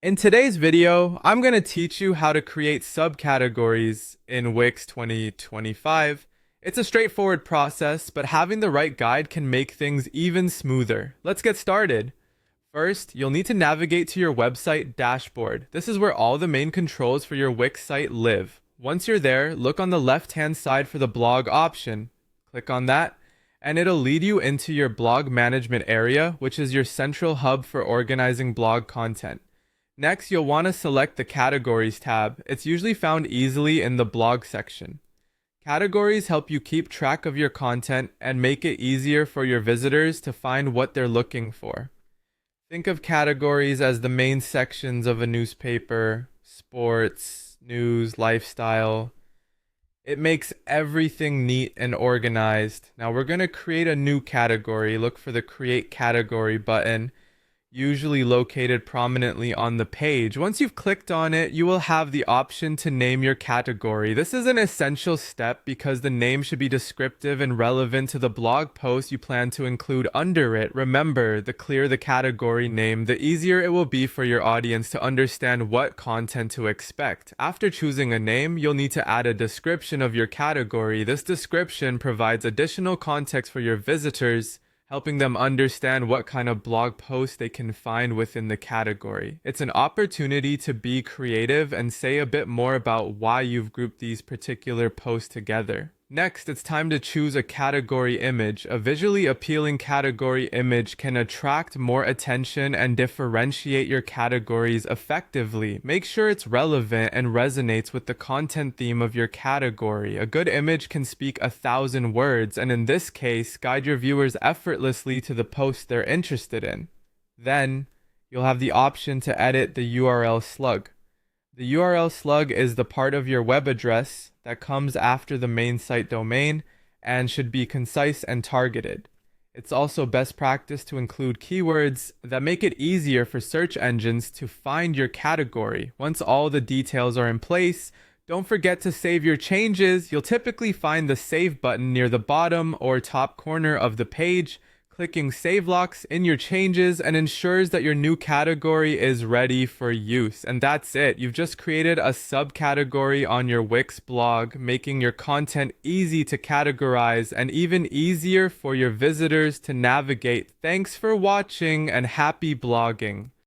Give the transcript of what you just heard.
In today's video, I'm going to teach you how to create subcategories in Wix 2025. It's a straightforward process, but having the right guide can make things even smoother. Let's get started. First, you'll need to navigate to your website dashboard. This is where all the main controls for your Wix site live. Once you're there, look on the left-hand side for the blog option. Click on that, and it'll lead you into your blog management area, which is your central hub for organizing blog content. Next, you'll want to select the Categories tab. It's usually found easily in the blog section. Categories help you keep track of your content and make it easier for your visitors to find what they're looking for. Think of categories as the main sections of a newspaper: sports, news, lifestyle. It makes everything neat and organized. Now we're going to create a new category. Look for the Create Category button, usually located prominently on the page. Once you've clicked on it, you will have the option to name your category. This is an essential step because the name should be descriptive and relevant to the blog post you plan to include under it. Remember, the clearer the category name, the easier it will be for your audience to understand what content to expect. After choosing a name, you'll need to add a description of your category. This description provides additional context for your visitors, helping them understand what kind of blog post they can find within the category. It's an opportunity to be creative and say a bit more about why you've grouped these particular posts together. Next, it's time to choose a category image. A visually appealing category image can attract more attention and differentiate your categories effectively. Make sure it's relevant and resonates with the content theme of your category. A good image can speak 1,000 words, and in this case, guide your viewers effortlessly to the post they're interested in. Then, you'll have the option to edit the URL slug. The URL slug is the part of your web address that comes after the main site domain and should be concise and targeted. It's also best practice to include keywords that make it easier for search engines to find your category. Once all the details are in place, don't forget to save your changes. You'll typically find the Save button near the bottom or top corner of the page. Clicking Save locks in your changes and ensures that your new category is ready for use. And that's it. You've just created a subcategory on your Wix blog, making your content easy to categorize and even easier for your visitors to navigate. Thanks for watching and happy blogging.